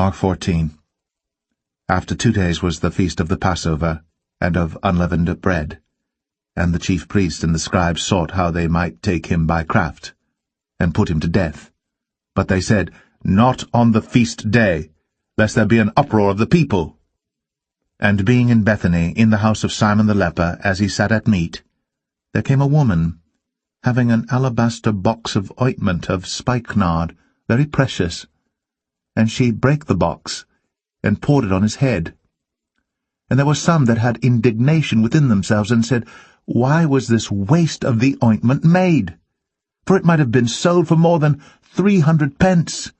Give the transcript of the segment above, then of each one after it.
Mark 14. After 2 days was the feast of the Passover, and of unleavened bread. And the chief priests and the scribes sought how they might take him by craft, and put him to death. But they said, Not on the feast day, lest there be an uproar of the people. And being in Bethany, in the house of Simon the leper, as he sat at meat, there came a woman, having an alabaster box of ointment of spikenard, very precious. And she brake the box, and poured it on his head. And there were some that had indignation within themselves, and said, Why was this waste of the ointment made? For it might have been sold for more than 300 pence,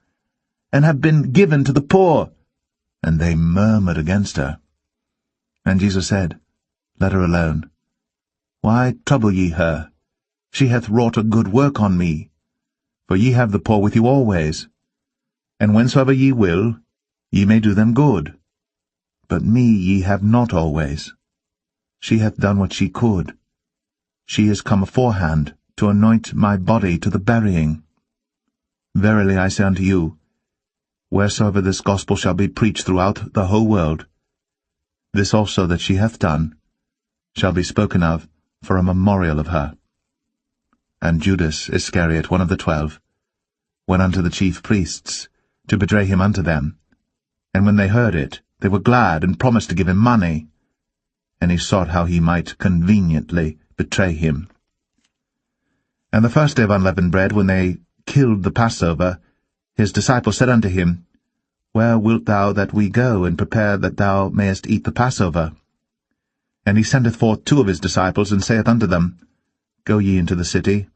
and have been given to the poor. And they murmured against her. And Jesus said, Let her alone. Why trouble ye her? She hath wrought a good work on me. For ye have the poor with you always, and whensoever ye will, ye may do them good. But me ye have not always. She hath done what she could. She is come aforehand to anoint my body to the burying. Verily I say unto you, wheresoever this gospel shall be preached throughout the whole world, this also that she hath done shall be spoken of for a memorial of her. And Judas Iscariot, one of the 12, went unto the chief priests, to betray him unto them. And when they heard it, they were glad, and promised to give him money. And he sought how he might conveniently betray him. And the first day of unleavened bread, when they killed the Passover, his disciples said unto him, Where wilt thou that we go, and prepare that thou mayest eat the Passover? And he sendeth forth 2 of his disciples, and saith unto them, Go ye into the city,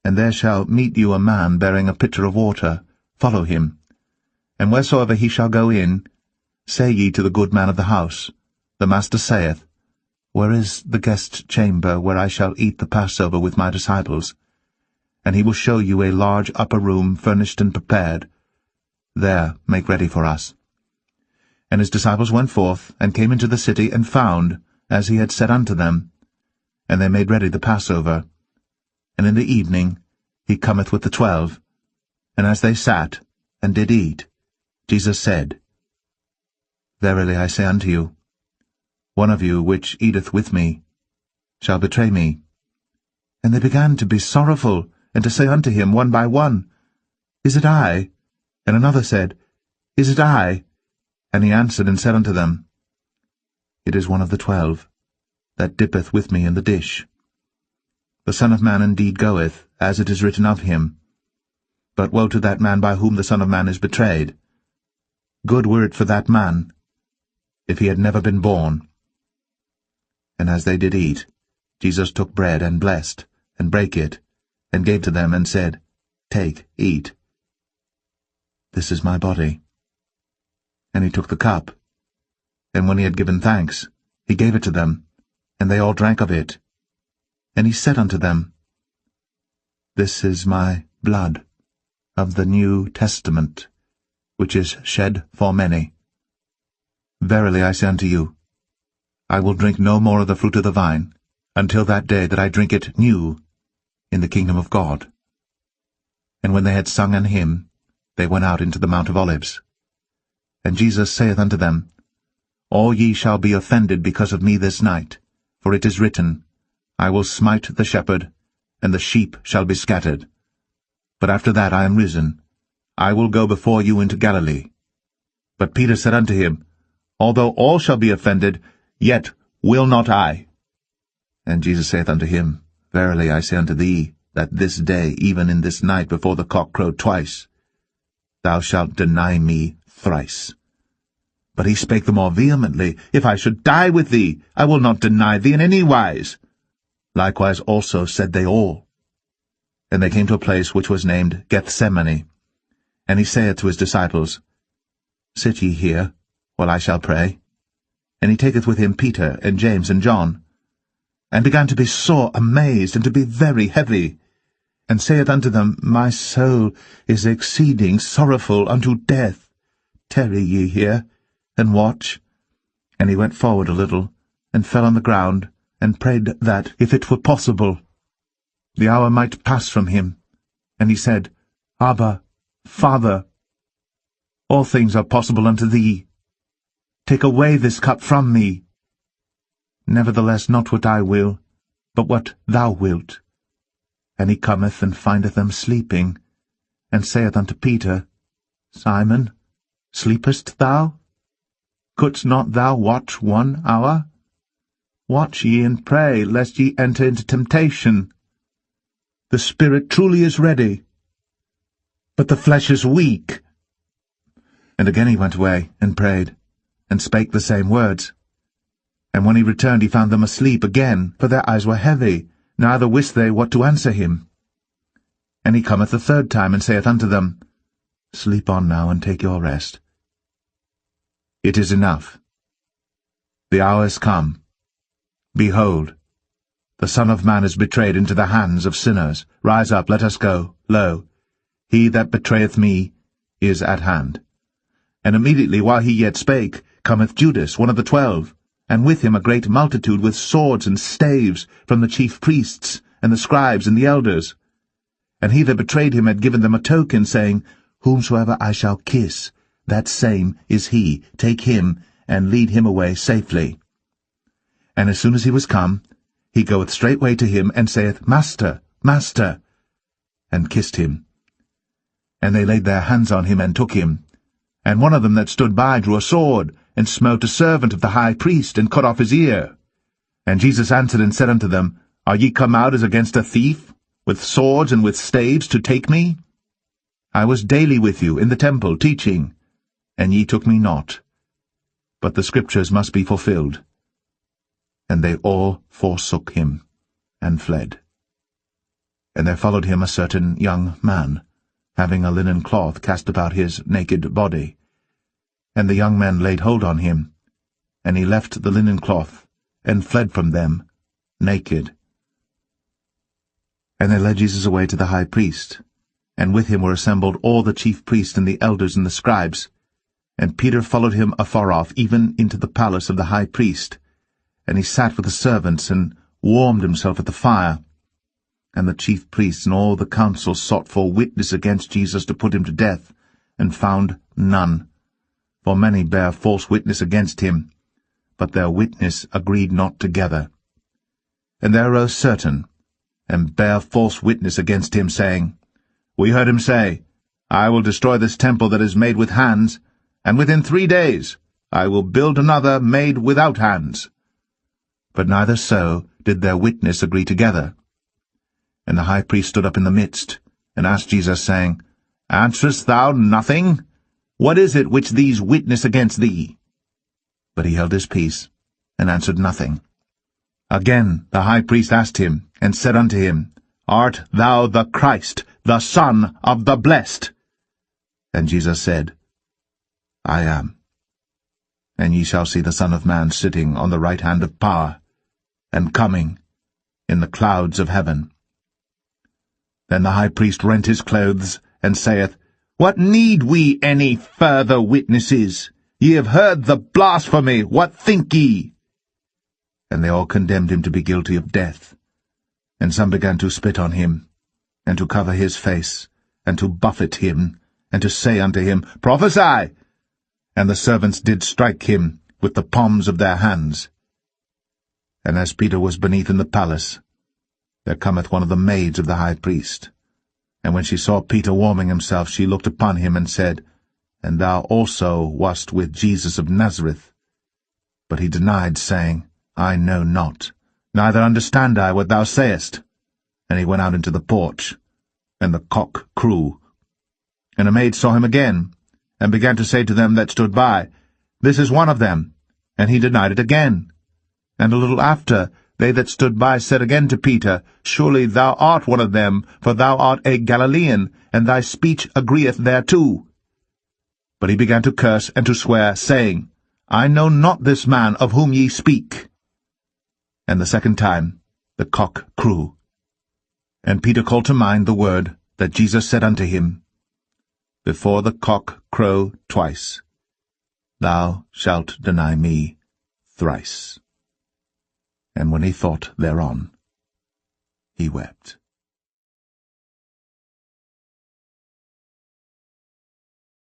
and there shall meet you a man bearing a pitcher of water. Follow him. And wheresoever he shall go in, say ye to the good man of the house, The Master saith, Where is the guest chamber where I shall eat the Passover with my disciples? And he will show you a large upper room furnished and prepared. There make ready for us. And his disciples went forth, and came into the city, and found, as he had said unto them. And they made ready the Passover. And in the evening he cometh with the 12. And as they sat, and did eat, Jesus said, Verily I say unto you, one of you which eateth with me shall betray me. And they began to be sorrowful, and to say unto him one by one, Is it I? And another said, Is it I? And he answered and said unto them, It is one of the 12, that dippeth with me in the dish. The Son of Man indeed goeth, as it is written of him. But woe to that man by whom the Son of Man is betrayed. Good were it for that man, if he had never been born. And as they did eat, Jesus took bread, and blessed, and brake it, and gave to them, and said, Take, eat. This is my body. And he took the cup, and when he had given thanks, he gave it to them, and they all drank of it. And he said unto them, This is my blood of the New Testament, which is shed for many. Verily I say unto you, I will drink no more of the fruit of the vine, until that day that I drink it new in the kingdom of God. And when they had sung an hymn, they went out into the Mount of Olives. And Jesus saith unto them, All ye shall be offended because of me this night, for it is written, I will smite the shepherd, and the sheep shall be scattered. But after that I am risen, I will go before you into Galilee. But Peter said unto him, Although all shall be offended, yet will not I. And Jesus saith unto him, Verily I say unto thee, that this day, even in this night, before the cock crow twice, thou shalt deny me thrice. But he spake the more vehemently, If I should die with thee, I will not deny thee in any wise. Likewise also said they all. And they came to a place which was named Gethsemane. And he saith to his disciples, Sit ye here, while I shall pray. And he taketh with him Peter, and James, and John, and began to be sore amazed, and to be very heavy, and saith unto them, My soul is exceeding sorrowful unto death. Tarry ye here, and watch. And he went forward a little, and fell on the ground, and prayed that, if it were possible, the hour might pass from him. And he said, Abba, Father, all things are possible unto thee. Take away this cup from me. Nevertheless, not what I will, but what thou wilt. And he cometh and findeth them sleeping, and saith unto Peter, Simon, sleepest thou? Couldst not thou watch 1 hour? Watch ye and pray, lest ye enter into temptation. The spirit truly is ready, but the flesh is weak. And again he went away, and prayed, and spake the same words. And when he returned, he found them asleep again, for their eyes were heavy, neither wist they what to answer him. And he cometh the 3rd time, and saith unto them, Sleep on now, and take your rest. It is enough. The hour is come. Behold, the Son of Man is betrayed into the hands of sinners. Rise up, let us go. Lo, he that betrayeth me is at hand. And immediately while he yet spake, cometh Judas, one of the 12, and with him a great multitude with swords and staves from the chief priests, and the scribes, and the elders. And he that betrayed him had given them a token, saying, Whomsoever I shall kiss, that same is he. Take him, and lead him away safely. And as soon as he was come, he goeth straightway to him, and saith, Master, Master, and kissed him. And they laid their hands on him, and took him. And one of them that stood by drew a sword, and smote a servant of the high priest, and cut off his ear. And Jesus answered and said unto them, Are ye come out as against a thief, with swords and with staves, to take me? I was daily with you in the temple, teaching, and ye took me not. But the Scriptures must be fulfilled. And they all forsook him, and fled. And there followed him a certain young man, having a linen cloth cast about his naked body. And the young men laid hold on him, and he left the linen cloth, and fled from them, naked. And they led Jesus away to the high priest, and with him were assembled all the chief priests and the elders and the scribes. And Peter followed him afar off, even into the palace of the high priest. And he sat with the servants, and warmed himself at the fire. And the chief priests and all the council sought for witness against Jesus to put him to death, and found none. For many bare false witness against him, but their witness agreed not together. And there arose certain, and bare false witness against him, saying, We heard him say, I will destroy this temple that is made with hands, and within 3 days I will build another made without hands. But neither so did their witness agree together. And the high priest stood up in the midst, and asked Jesus, saying, Answerest thou nothing? What is it which these witness against thee? But he held his peace, and answered nothing. Again the high priest asked him, and said unto him, Art thou the Christ, the Son of the Blessed? And Jesus said, I am. And ye shall see the Son of Man sitting on the right hand of power, and coming in the clouds of heaven. Then the high priest rent his clothes, and saith, What need we any further witnesses? Ye have heard the blasphemy. What think ye? And they all condemned him to be guilty of death. And some began to spit on him, and to cover his face, and to buffet him, and to say unto him, Prophesy! And the servants did strike him with the palms of their hands. And as Peter was beneath in the palace, there cometh one of the maids of the high priest. And when she saw Peter warming himself, she looked upon him, and said, And thou also wast with Jesus of Nazareth. But he denied, saying, I know not, neither understand I what thou sayest. And he went out into the porch, and the cock crew. And a maid saw him again, and began to say to them that stood by, This is one of them. And he denied it again. And a little after, they that stood by said again to Peter, Surely thou art one of them, for thou art a Galilean, and thy speech agreeth thereto. But he began to curse and to swear, saying, I know not this man of whom ye speak. And the second time the cock crew. And Peter called to mind the word that Jesus said unto him, Before the cock crow twice, thou shalt deny me thrice. And when he thought thereon, he wept.